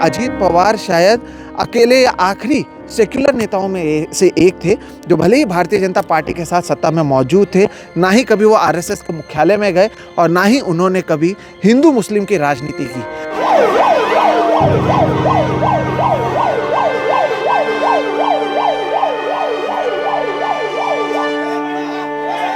अजीत पवार शायद अकेले या आखिरी सेक्युलर नेताओं में से एक थे जो भले ही भारतीय जनता पार्टी के साथ सत्ता में मौजूद थे, ना ही कभी वो आरएसएस के मुख्यालय में गए और ना ही उन्होंने कभी हिंदू मुस्लिम की राजनीति की।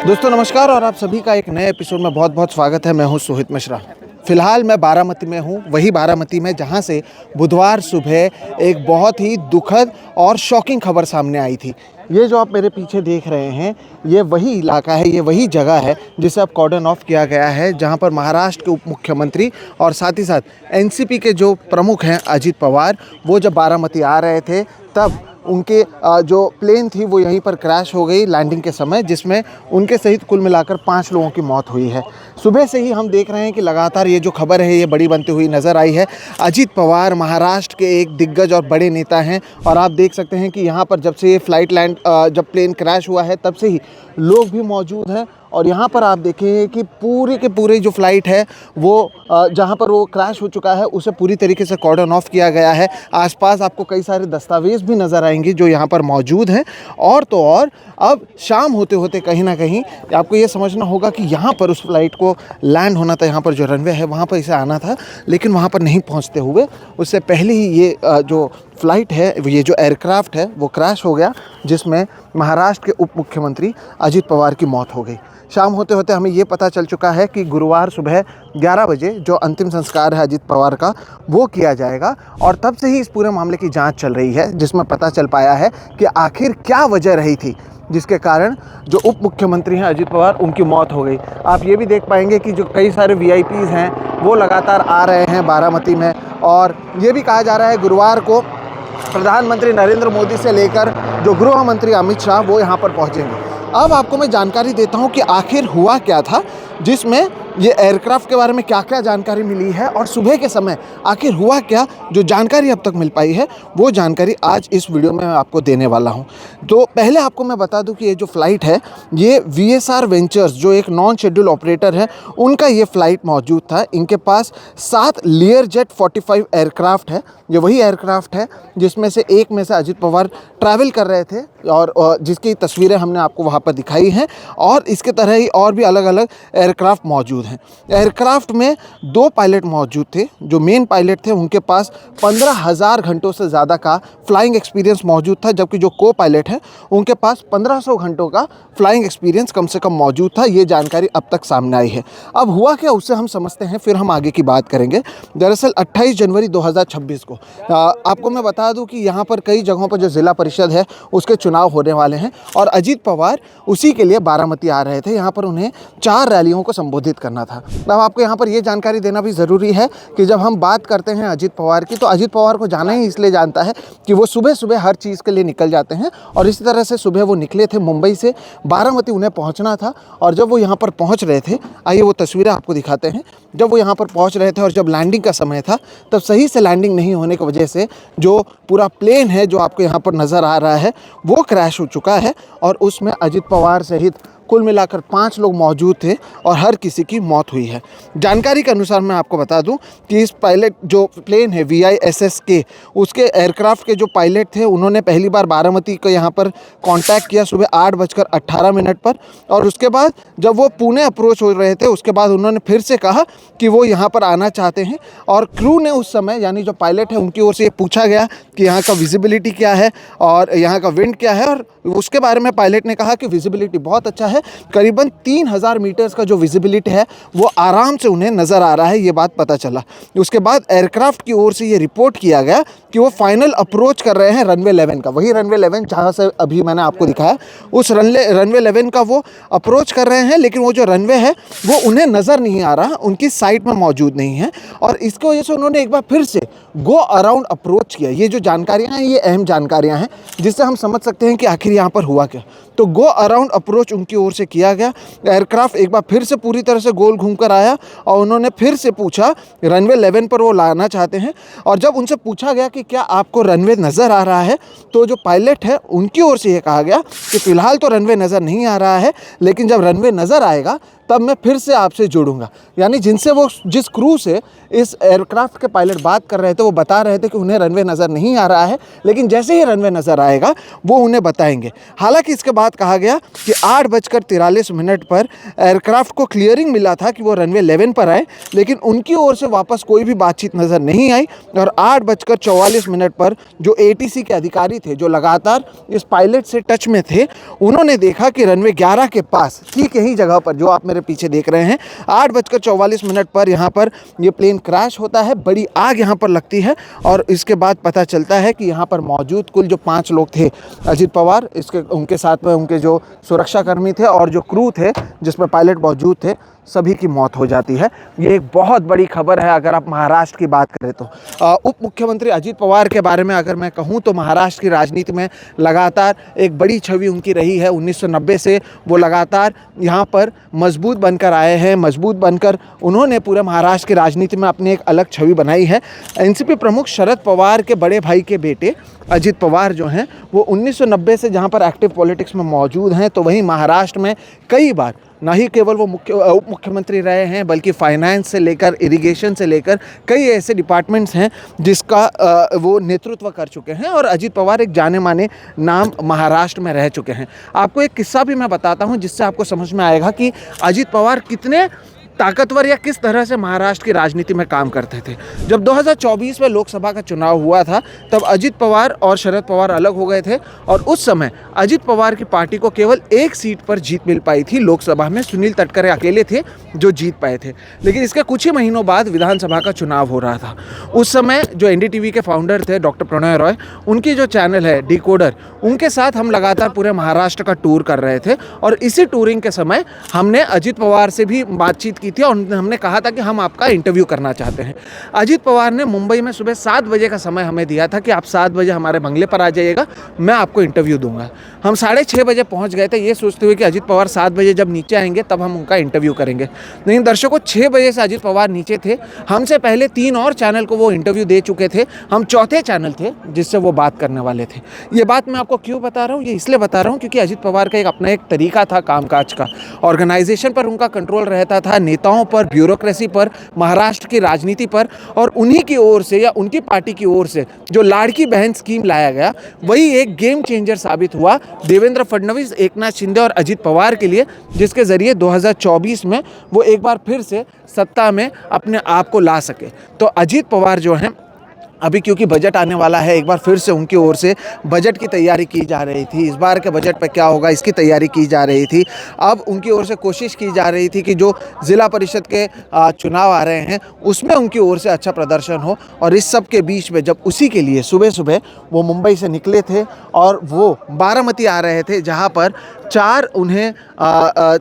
दोस्तों नमस्कार और आप सभी का एक नए एपिसोड में बहुत बहुत स्वागत है। मैं हूं सोहित मिश्रा। फिलहाल मैं बारामती में हूं, वही बारामती में जहां से बुधवार सुबह एक बहुत ही दुखद और शॉकिंग खबर सामने आई थी। ये जो आप मेरे पीछे देख रहे हैं, ये वही इलाका है, ये वही जगह है जिसे अब कॉर्डन ऑफ किया गया है, जहां पर महाराष्ट्र के उप मुख्यमंत्री और साथ ही साथ एनसीपी के जो प्रमुख हैं अजीत पवार, वो जब बारामती आ रहे थे तब उनके जो प्लेन थी वो यहीं पर क्रैश हो गई लैंडिंग के समय, जिसमें उनके सहित कुल मिलाकर 5 लोगों की मौत हुई है। सुबह से ही हम देख रहे हैं कि लगातार ये जो खबर है ये बड़ी बनती हुई नज़र आई है। अजीत पवार महाराष्ट्र के एक दिग्गज और बड़े नेता हैं और आप देख सकते हैं कि यहाँ पर जब से ये जब प्लेन क्रैश हुआ है तब से ही लोग भी मौजूद हैं। और यहाँ पर आप देखें कि पूरे के पूरे जो फ़्लाइट है वो जहाँ पर वो क्रैश हो चुका है उसे पूरी तरीके से कॉर्डन ऑफ किया गया है। आसपास आपको कई सारे दस्तावेज़ भी नज़र आएंगे जो यहाँ पर मौजूद हैं। और तो और अब शाम होते होते कहीं ना कहीं आपको ये समझना होगा कि यहाँ पर उस फ्लाइट को लैंड होना था, यहाँ पर जो रनवे है वहाँ पर इसे आना था, लेकिन वहाँ पर नहीं पहुँचते हुए उससे पहले ही ये जो फ़्लाइट है, ये जो एयरक्राफ्ट है वो क्रैश हो गया, जिसमें महाराष्ट्र के उप मुख्यमंत्री अजीत पवार की मौत हो गई। शाम होते होते हमें ये पता चल चुका है कि गुरुवार सुबह 11 बजे जो अंतिम संस्कार है अजीत पवार का वो किया जाएगा। और तब से ही इस पूरे मामले की जांच चल रही है, जिसमें पता चल पाया है कि आखिर क्या वजह रही थी जिसके कारण जो उप मुख्यमंत्री हैं अजीत पवार, उनकी मौत हो गई। आप ये भी देख पाएंगे कि जो कई सारे वीआईपीज़ हैं वो लगातार आ रहे हैं बारामती में, और ये भी कहा जा रहा है गुरुवार को प्रधानमंत्री नरेंद्र मोदी से लेकर जो गृह मंत्री अमित शाह वो यहाँ पर पहुँचेंगे। अब आपको मैं जानकारी देता हूँ कि आखिर हुआ क्या था, जिसमें ये एयरक्राफ्ट के बारे में क्या क्या जानकारी मिली है और सुबह के समय आखिर हुआ क्या, जो जानकारी अब तक मिल पाई है वो जानकारी आज इस वीडियो में मैं आपको देने वाला हूँ। तो पहले आपको मैं बता दूँ कि ये जो फ़्लाइट है ये वीएसआर वेंचर्स जो एक नॉन शेड्यूल ऑपरेटर है उनका ये फ़्लाइट मौजूद था। इनके पास 7 लियरजेट 45 एयरक्राफ्ट है। ये वही एयरक्राफ्ट है जिसमें से एक में से अजीत पवार ट्रैवल कर रहे थे और जिसकी तस्वीरें हमने आपको वहाँ पर दिखाई हैं। और इसके तरह ही और भी अलग अलग एयरक्राफ्ट मौजूद हैं। एयरक्राफ्ट में 2 पायलट मौजूद थे। जो मेन पायलट थे उनके पास 15,000 घंटों से ज़्यादा का फ्लाइंग एक्सपीरियंस मौजूद था, जबकि जो को पायलट हैं उनके पास 1500 घंटों का फ्लाइंग एक्सपीरियंस कम से कम मौजूद था। ये जानकारी अब तक सामने आई है। अब हुआ क्या उससे हम समझते हैं, फिर हम आगे की बात करेंगे। दरअसल 28 जनवरी 2026 को आपको मैं बता दूं कि यहाँ पर कई जगहों पर जो ज़िला परिषद है उसके चुनाव होने वाले हैं और अजीत पवार उसी के लिए बारामती आ रहे थे। यहाँ पर उन्हें 4 रैलियों को संबोधित करना था। अब आपको यहाँ पर ये जानकारी देना भी ज़रूरी है कि जब हम बात करते हैं अजीत पवार की, तो अजीत पवार को जाना ही इसलिए जानता है कि वो सुबह सुबह हर चीज़ के लिए निकल जाते हैं। और इसी तरह से सुबह वो निकले थे मुंबई से, बारामती उन्हें पहुँचना था। और जब वो यहाँ पर पहुँच रहे थे, आइए वो तस्वीरें आपको दिखाते हैं। जब वो यहाँ पर पहुँच रहे थे और जब लैंडिंग का समय था, तब सही से लैंडिंग नहीं होने की वजह से जो पूरा प्लेन है जो आपको यहाँ पर नज़र आ रहा है वो क्रैश हो चुका है। और उसमें अजीत पवार सहित कुल मिलाकर 5 लोग मौजूद थे और हर किसी की मौत हुई है। जानकारी के अनुसार मैं आपको बता दूं कि इस पायलट जो प्लेन है VISSK, उसके एयरक्राफ्ट के जो पायलट थे उन्होंने पहली बार बारामती को यहाँ पर कांटेक्ट किया सुबह 8:18 पर। और उसके बाद जब वो पुणे अप्रोच हो रहे थे उसके बाद उन्होंने फिर से कहा कि वो यहाँ पर आना चाहते हैं। और क्रू ने उस समय, यानी जो पायलट है उनकी ओर से ये पूछा गया कि यहाँ का विजिबिलिटी क्या है और यहाँ का विंड क्या है, और उसके बारे में पायलट ने कहा कि विजिबिलिटी बहुत अच्छा है, करीबन 3000 मीटर्स का जो विजिबिलिटी है वो आराम से उन्हें नज़र आ रहा है, ये बात पता चला। उसके बाद एयरक्राफ्ट की ओर से ये रिपोर्ट किया गया कि वो फाइनल अप्रोच कर रहे हैं रनवे 11 का, वही रनवे 11 जहाँ से अभी मैंने आपको दिखाया, उस रनवे 11 का वो अप्रोच कर रहे हैं। लेकिन वो जो रनवे है वो उन्हें नज़र नहीं आ रहा, उनकी साइट में मौजूद नहीं है। और इसकी वजह से उन्होंने एक बार फिर से गो अराउंड अप्रोच किया। ये जो जानकारियाँ हैं ये अहम जानकारियाँ हैं जिससे हम समझ सकते हैं कि आखिर आखिर यहाँ पर हुआ क्या। तो गो अराउंड अप्रोच उनकी ओर से किया गया। एयरक्राफ्ट एक बार फिर से पूरी तरह से गोल घूम कर आया और उन्होंने फिर से पूछा, रनवे 11 पर वो लाना चाहते हैं। और जब उनसे पूछा गया कि क्या आपको रनवे नज़र आ रहा है, तो जो पायलट है उनकी ओर से ये कहा गया कि फ़िलहाल तो रनवे नज़र नहीं आ रहा है, लेकिन जब रनवे नज़र आएगा तब मैं फिर से आपसे जुड़ूंगा। यानी जिनसे वो जिस क्रू से इस एयरक्राफ्ट के पायलट बात कर रहे थे वो बता रहे थे कि उन्हें रनवे नज़र नहीं आ रहा है, लेकिन जैसे ही रनवे नज़र आएगा वो उन्हें बताएंगे। हालांकि इसके बाद कहा गया कि 8:43 पर एयरक्राफ्ट को क्लियरिंग मिला था कि वो रनवे 11 पर आए, लेकिन उनकी ओर से वापस कोई भी बातचीत नज़र नहीं आई। और 8:44 पर जो ATC के अधिकारी थे जो लगातार इस पायलट से टच में थे, उन्होंने देखा कि रनवे 11 के पास ठीक यही जगह पर जो आप मेरे पीछे देख रहे हैं, 8:44 पर यहाँ पर ये प्लेन क्रैश होता है। बड़ी आग यहाँ पर लगती है और इसके बाद पता चलता है कि यहाँ पर मौजूद कुल जो 5 लोग थे, अजीत पवार, उनके साथ में उनके जो सुरक्षाकर्मी थे और जो क्रू थे जिसमें पायलट मौजूद थे, सभी की मौत हो जाती है। ये एक बहुत बड़ी खबर है अगर आप महाराष्ट्र की बात करें तो। उप मुख्यमंत्री अजीत पवार के बारे में अगर मैं कहूँ तो महाराष्ट्र की राजनीति में लगातार एक बड़ी छवि उनकी रही है। 1990 से वो लगातार यहाँ पर मजबूत बनकर आए हैं। मजबूत बनकर उन्होंने पूरे महाराष्ट्र की राजनीति में अपनी एक अलग छवि बनाई है। एनसीपी प्रमुख शरद पवार के बड़े भाई के बेटे अजीत पवार जो हैं वो 1990 से जहाँ पर एक्टिव पॉलिटिक्स में मौजूद हैं, तो वहीं महाराष्ट्र में कई बार ना ही केवल वो उप मुख्यमंत्री रहे हैं, बल्कि फाइनेंस से लेकर इरिगेशन से लेकर कई ऐसे डिपार्टमेंट्स हैं जिसका वो नेतृत्व कर चुके हैं। और अजीत पवार एक जाने माने नाम महाराष्ट्र में रह चुके हैं। आपको एक किस्सा भी मैं बताता हूं जिससे आपको समझ में आएगा कि अजीत पवार कितने ताकतवर या किस तरह से महाराष्ट्र की राजनीति में काम करते थे। जब 2024 में लोकसभा का चुनाव हुआ था तब अजीत पवार और शरद पवार अलग हो गए थे और उस समय अजीत पवार की पार्टी को केवल एक सीट पर जीत मिल पाई थी लोकसभा में। सुनील तटकरे अकेले थे जो जीत पाए थे। लेकिन इसके कुछ ही महीनों बाद विधानसभा का चुनाव हो रहा था। उस समय जो NDTV के फाउंडर थे डॉक्टर प्रणय रॉय, उनकी जो चैनल है डिकोडर, उनके साथ हम लगातार पूरे महाराष्ट्र का टूर कर रहे थे। और इसी टूरिंग के समय हमने अजीत पवार से भी बातचीत की थी और हमने कहा था कि हम आपका इंटरव्यू करना चाहते हैं। अजीत पवार ने मुंबई में सुबह 7 बजे का समय हमें दिया था कि आप 7 बजे हमारे बंगले पर आ जाइएगा, मैं आपको इंटरव्यू दूंगा। हम 6:30 बजे पहुंच गए थे ये सोचते हुए कि अजीत पवार 7 बजे जब नीचे आएंगे तब हम उनका इंटरव्यू करेंगे। लेकिन दर्शकों, 6 बजे से अजीत पवार नीचे थे। हमसे पहले 3 और चैनल को वो इंटरव्यू दे चुके थे। हम चौथे चैनल थे जिससे वो बात करने वाले थे। ये बात मैं आपको क्यों बता रहा हूँ? ये इसलिए बता रहा हूँ क्योंकि अजीत पवार का अपना एक तरीका था कामकाज का। ऑर्गेनाइजेशन पर उनका कंट्रोल रहता था, नेताओं पर, ब्यूरोक्रेसी पर, महाराष्ट्र की राजनीति पर। और उन्हीं की ओर से या उनकी पार्टी की ओर से जो लाड़की बहन स्कीम लाया गया वही एक गेम चेंजर साबित हुआ देवेंद्र फडणवीस, एकनाथ शिंदे और अजीत पवार के लिए, जिसके जरिए 2024 में वो एक बार फिर से सत्ता में अपने आप को ला सके। तो अजीत पवार जो हैं, अभी क्योंकि बजट आने वाला है, एक बार फिर से उनकी ओर से बजट की तैयारी की जा रही थी। इस बार के बजट पे क्या होगा इसकी तैयारी की जा रही थी। अब उनकी ओर से कोशिश की जा रही थी कि जो ज़िला परिषद के चुनाव आ रहे हैं उसमें उनकी ओर से अच्छा प्रदर्शन हो। और इस सब के बीच में जब उसी के लिए सुबह सुबह वो मुंबई से निकले थे और वो बारामती आ रहे थे, जहाँ पर उन्हें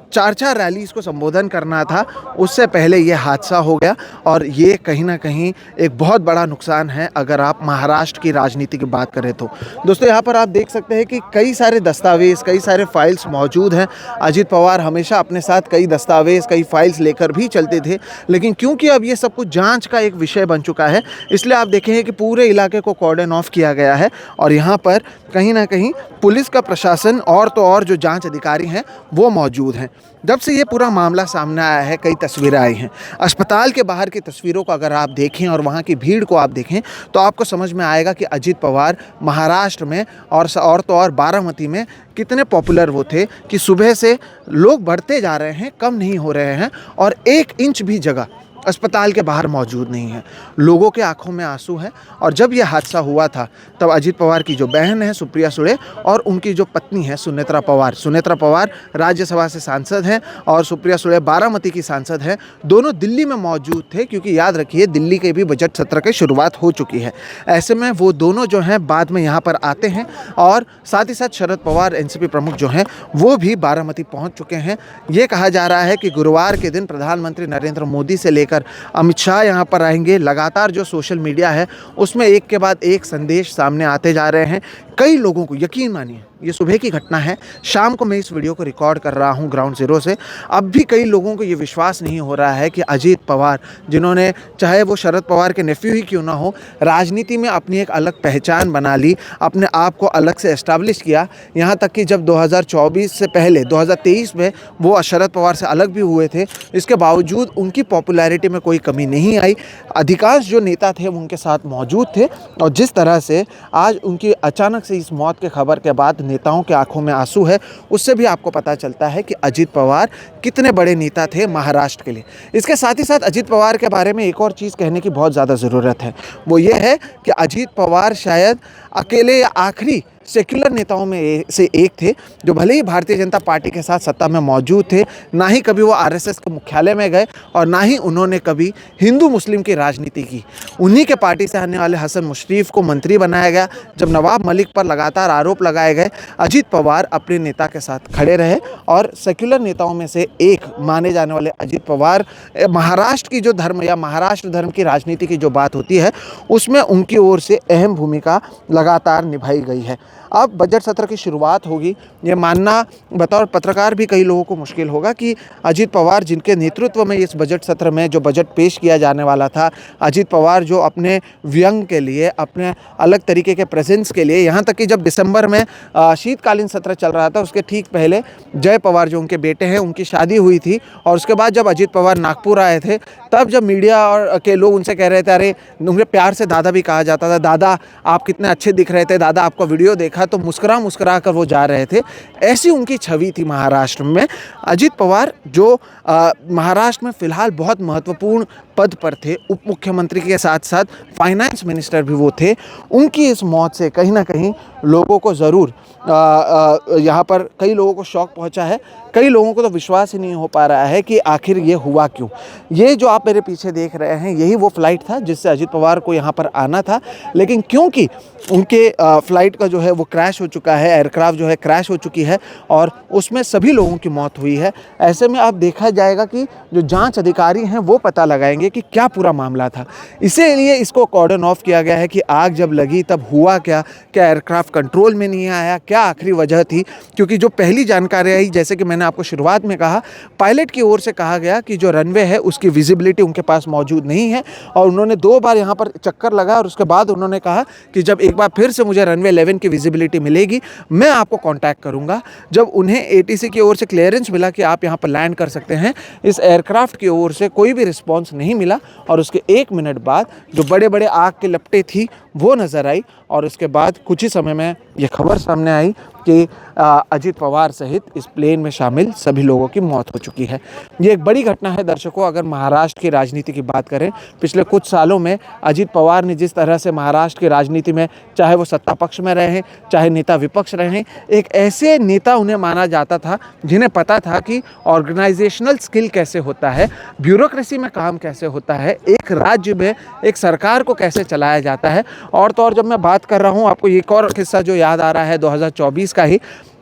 4 रैलीज़ को संबोधन करना था, उससे पहले ये हादसा हो गया। और ये कहीं ना कहीं एक बहुत बड़ा नुकसान है अगर आप महाराष्ट्र की राजनीति की बात करें तो। दोस्तों, यहाँ पर आप देख सकते हैं कि कई सारे दस्तावेज़, कई सारे फाइल्स मौजूद हैं। अजीत पवार हमेशा अपने साथ कई दस्तावेज़, कई फाइल्स लेकर भी चलते थे, लेकिन क्योंकि अब ये सब कुछ जांच का एक विषय बन चुका है, इसलिए आप देखेंगे कि पूरे इलाके को कॉर्डन ऑफ किया गया है। और यहाँ पर कहीं ना कहीं पुलिस का प्रशासन और तो और जो जांच अधिकारी हैं वो मौजूद हैं। जब से ये पूरा मामला सामने आया है कई तस्वीरें आई हैं। अस्पताल के बाहर की तस्वीरों को अगर आप देखें और वहाँ की भीड़ को आप देखें तो आपको समझ में आएगा कि अजीत पवार महाराष्ट्र में और तो और बारामती में कितने पॉपुलर वो थे कि सुबह से लोग बढ़ते जा रहे हैं, कम नहीं हो रहे हैं। और 1 इंच भी जगह अस्पताल के बाहर मौजूद नहीं है। लोगों के आंखों में आंसू है। और जब यह हादसा हुआ था तब अजीत पवार की जो बहन है सुप्रिया सुळे और उनकी जो पत्नी है सुनेत्रा पवार राज्यसभा से सांसद हैं और सुप्रिया सुळे बारामती की सांसद हैं, दोनों दिल्ली में मौजूद थे क्योंकि याद रखिए दिल्ली के भी बजट सत्र की शुरुआत हो चुकी है। ऐसे में वो दोनों जो हैं बाद में यहाँ पर आते हैं और साथ ही साथ शरद पवार एनसीपी प्रमुख जो हैं वो भी बारामती पहुँच चुके हैं। ये कहा जा रहा है कि गुरुवार के दिन प्रधानमंत्री नरेंद्र मोदी से लेकर अमित शाह यहाँ पर आएंगे। लगातार जो सोशल मीडिया है उसमें एक के बाद एक संदेश सामने आते जा रहे हैं। कई लोगों को, यकीन मानिए ये सुबह की घटना है। शाम को मैं इस वीडियो को रिकॉर्ड कर रहा हूँ ग्राउंड ज़ीरो से। अब भी कई लोगों को ये विश्वास नहीं हो रहा है कि अजीत पवार, जिन्होंने चाहे वो शरद पवार के नेफ्यू ही क्यों ना हो, राजनीति में अपनी एक अलग पहचान बना ली, अपने आप को अलग से एस्टैब्लिश किया। यहाँ तक कि जब 2024 से पहले 2023 में वो शरद पवार से अलग भी हुए थे, इसके बावजूद उनकी पॉपुलैरिटी में कोई कमी नहीं आई। अधिकांश जो नेता थे वो उनके साथ मौजूद थे, और जिस तरह से आज उनकी अचानक से इस मौत के खबर के बाद नेताओं के आंखों में आंसू है, उससे भी आपको पता चलता है कि अजीत पवार कितने बड़े नेता थे महाराष्ट्र के लिए। इसके साथ ही साथ अजीत पवार के बारे में एक और चीज़ कहने की बहुत ज़्यादा ज़रूरत है। वो ये है कि अजीत पवार शायद अकेले या आखिरी सेक्युलर नेताओं में से एक थे जो भले ही भारतीय जनता पार्टी के साथ सत्ता में मौजूद थे, ना ही कभी वो आरएसएस के मुख्यालय में गए और ना ही उन्होंने कभी हिंदू मुस्लिम की राजनीति की। उन्हीं के पार्टी से आने वाले हसन मुशर्रफ को मंत्री बनाया गया। जब नवाब मलिक पर लगातार आरोप लगाए गए, अजीत पवार अपने नेता के साथ खड़े रहे, और सेक्युलर नेताओं में से एक माने जाने वाले अजीत पवार महाराष्ट्र की जो धर्म या महाराष्ट्र धर्म की राजनीति की जो बात होती है, उसमें उनकी ओर से अहम भूमिका लगातार निभाई गई है। अब बजट सत्र की शुरुआत होगी। ये मानना बतौर पत्रकार भी कई लोगों को मुश्किल होगा कि अजीत पवार, जिनके नेतृत्व में इस बजट सत्र में जो बजट पेश किया जाने वाला था, अजीत पवार जो अपने व्यंग के लिए, अपने अलग तरीके के प्रेजेंस के लिए, यहाँ तक कि जब दिसंबर में शीतकालीन सत्र चल रहा था, उसके ठीक पहले जय पवार जो उनके बेटे हैं, उनकी शादी हुई थी, और उसके बाद जब अजीत पवार नागपुर आए थे, तब जब मीडिया और के लोग उनसे कह रहे थे, अरे उन्हें प्यार से दादा भी कहा जाता था, दादा आप कितने अच्छे दिख रहे थे, दादा आपका वीडियो देखा, तो मुस्कुरा कर वो जा रहे थे। ऐसी उनकी छवि थी महाराष्ट्र में। अजीत पवार जो महाराष्ट्र में फिलहाल बहुत महत्वपूर्ण पद पर थे, उप मुख्यमंत्री के साथ साथ फाइनेंस मिनिस्टर भी वो थे, उनकी इस मौत से कहीं ना कहीं लोगों को ज़रूर यहाँ पर कई लोगों को शॉक पहुँचा है। कई लोगों को तो विश्वास ही नहीं हो पा रहा है कि आखिर ये हुआ क्यों। ये जो आप मेरे पीछे देख रहे हैं, यही वो फ्लाइट था जिससे अजीत पवार को यहाँ पर आना था, लेकिन क्योंकि उनके फ्लाइट का जो है वो क्रैश हो चुका है, एयरक्राफ्ट जो है क्रैश हो चुकी है, और उसमें सभी लोगों की मौत हुई है। ऐसे में अब देखा जाएगा कि जो जांच अधिकारी हैं वो पता लगाएंगे कि क्या पूरा मामला था। इसीलिए इसको कॉर्डन ऑफ किया गया है कि आग जब लगी तब हुआ क्या, क्या एयरक्राफ्ट कंट्रोल में नहीं आया, क्या आखिरी वजह थी। क्योंकि जो पहली जानकारी आई, जैसे कि मैंने आपको शुरुआत में कहा, पायलट की ओर से कहा गया कि जो रनवे है उसकी विजिबिलिटी उनके पास मौजूद नहीं है, और उन्होंने 2 बार यहाँ पर चक्कर लगा, और उसके बाद उन्होंने कहा कि जब एक बार फिर से मुझे रनवे 11 की विजिबिलिटी मिलेगी मैं आपको कांटेक्ट करूंगा। जब उन्हें एटीसी की ओर से क्लियरेंस मिला कि आप यहाँ पर लैंड कर सकते हैं, इस एयरक्राफ्ट की ओर से कोई भी रिस्पॉन्स नहीं मिला, और उसके 1 मिनट बाद जो बड़े बड़े आग के लपटें थी वो नज़र आई, और उसके बाद कुछ ही समय में ये खबर सामने आई कि अजीत पवार सहित इस प्लेन में शामिल सभी लोगों की मौत हो चुकी है। ये एक बड़ी घटना है दर्शकों। अगर महाराष्ट्र की राजनीति की बात करें, पिछले कुछ सालों में अजीत पवार ने जिस तरह से महाराष्ट्र की राजनीति में, चाहे वो सत्ता पक्ष में रहे, चाहे नेता विपक्ष रहे, एक ऐसे नेता उन्हें माना जाता था जिन्हें पता था कि ऑर्गेनाइजेशनल स्किल कैसे होता है, ब्यूरोक्रेसी में काम कैसे होता है, एक राज्य में एक सरकार को कैसे चलाया जाता है। और तो और जब मैं बात कर रहा हूँ, आपको एक और किस्सा जो याद आ रहा है 2024 का ही,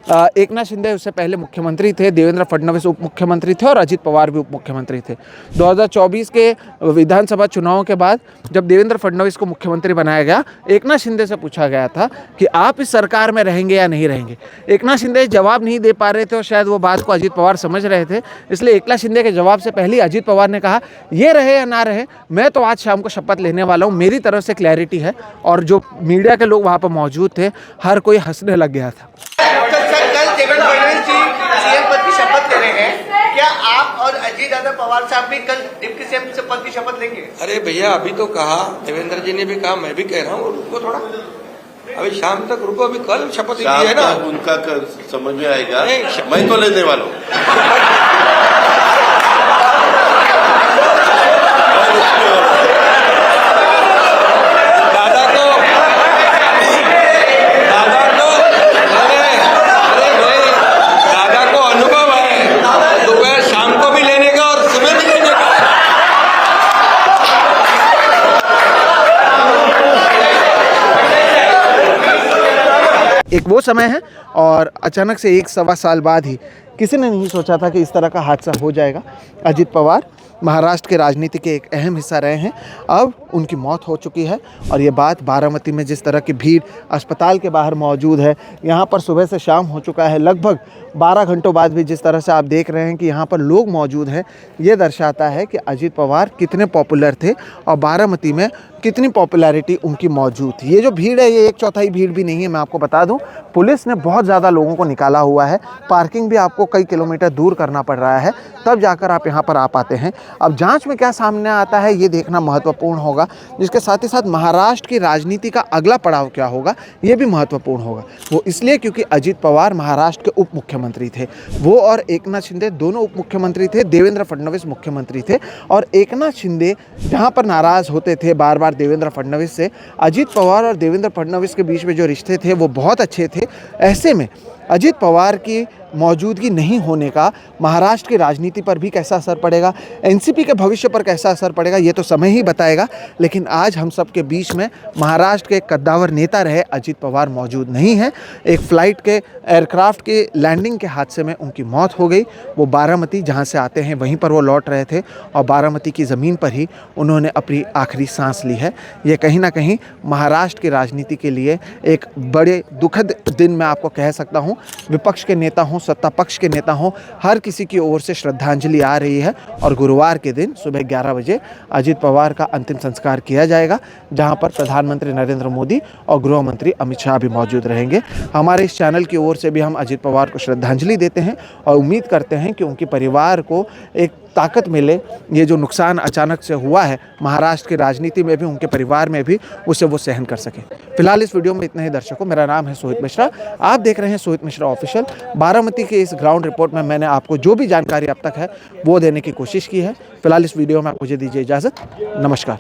एकनाथ शिंदे उससे पहले मुख्यमंत्री थे, देवेंद्र फडणवीस उप मुख्यमंत्री थे, और अजीत पवार भी उप मुख्यमंत्री थे। 2024 के विधानसभा चुनावों के बाद जब देवेंद्र फडणवीस को मुख्यमंत्री बनाया गया, एकनाथ शिंदे से पूछा गया था कि आप इस सरकार में रहेंगे या नहीं रहेंगे। एकनाथ शिंदे जवाब नहीं दे पा रहे थे, और शायद वो बात को अजीत पवार समझ रहे थे, इसलिए एकनाथ शिंदे के जवाब से पहले अजीत पवार ने कहा, ये रहे या ना रहे, मैं तो आज शाम को शपथ लेने वाला हूँ, मेरी तरफ से क्लैरिटी है। और जो मीडिया के लोग वहाँ पर मौजूद थे, हर कोई हंसने लग गया था। कल देवेंद्र फडणवीस जी सीएम पद की शपथ ले रहे हैं, क्या आप और अजीत दादा पवार साहब भी कल डिप्टी सीएम पद की शपथ लेंगे? अरे भैया, अभी तो कहा, देवेंद्र जी ने भी कहा, मैं भी कह रहा हूँ, रुको थोड़ा, अभी शाम तक रुको, अभी कल शपथ ली है ना, उनका समझ में आएगा। मैं तो लेने वाला हूँ। एक वो समय है, और अचानक से 1 सवा साल बाद ही किसी ने नहीं सोचा था कि इस तरह का हादसा हो जाएगा। अजित पवार महाराष्ट्र के राजनीति के एक अहम हिस्सा रहे हैं, अब उनकी मौत हो चुकी है। और ये बात बारामती में जिस तरह की भीड़ अस्पताल के बाहर मौजूद है, यहाँ पर सुबह से शाम हो चुका है, लगभग 12 घंटों बाद भी जिस तरह से आप देख रहे हैं कि यहाँ पर लोग मौजूद हैं, ये दर्शाता है कि अजित पवार कितने पॉपुलर थे और बारामती में कितनी पॉपुलैरिटी उनकी मौजूद थी। ये जो भीड़ है, ये 1/4 भीड़ भी नहीं है, मैं आपको बता दूं। पुलिस ने बहुत ज़्यादा लोगों को निकाला हुआ है, पार्किंग भी आपको कई किलोमीटर दूर करना पड़ रहा है, तब जाकर आप यहाँ पर आ पाते हैं। अब जांच में क्या सामने आता है ये देखना महत्वपूर्ण होगा, जिसके साथ ही साथ महाराष्ट्र की राजनीति का अगला पड़ाव क्या होगा ये भी महत्वपूर्ण होगा। वो इसलिए क्योंकि अजित पवार महाराष्ट्र के उप मुख्यमंत्री थे, वो और एकनाथ शिंदे दोनों उप मुख्यमंत्री थे, देवेंद्र फडणवीस मुख्यमंत्री थे। और एकनाथ शिंदे जहाँ पर नाराज़ होते थे बार बार देवेंद्र फडणवीस से, अजित पवार और देवेंद्र फडणवीस के बीच में जो रिश्ते थे वो बहुत अच्छे थे। ऐसे में अजित पवार की मौजूदगी नहीं होने का महाराष्ट्र की राजनीति पर भी कैसा असर पड़ेगा, एनसीपी के भविष्य पर कैसा असर पड़ेगा, ये तो समय ही बताएगा। लेकिन आज हम सब के बीच में महाराष्ट्र के एक कद्दावर नेता रहे अजित पवार मौजूद नहीं है। एक फ़्लाइट के एयरक्राफ्ट के लैंडिंग के हादसे में उनकी मौत हो गई। वो बारामती जहाँ से आते हैं वहीं पर वो लौट रहे थे और बारामती की ज़मीन पर ही उन्होंने अपनी आखिरी सांस ली है। ये कहीं ना कहीं महाराष्ट्र की राजनीति के लिए एक बड़े दुखद दिन मैं आपको कह सकता हूँ। विपक्ष के नेता हों, सत्ता पक्ष के नेता हों, हर किसी की ओर से श्रद्धांजलि आ रही है। और गुरुवार के दिन सुबह 11 बजे अजित पवार का अंतिम संस्कार किया जाएगा, जहां पर प्रधानमंत्री नरेंद्र मोदी और गृह मंत्री अमित शाह भी मौजूद रहेंगे। हमारे इस चैनल की ओर से भी हम अजित पवार को श्रद्धांजलि देते हैं और उम्मीद करते हैं कि उनके परिवार को एक ताकत मिले। ये जो नुकसान अचानक से हुआ है महाराष्ट्र की राजनीति में भी, उनके परिवार में भी, उसे वो सहन कर सके। फिलहाल इस वीडियो में इतने ही दर्शकों। मेरा नाम है सोहित मिश्रा, आप देख रहे हैं सोहित मिश्रा ऑफिशियल। बारामती के इस ग्राउंड रिपोर्ट में मैंने आपको जो भी जानकारी अब तक है वो देने की कोशिश की है। फिलहाल इस वीडियो में आप मुझे दीजिए इजाज़त। नमस्कार।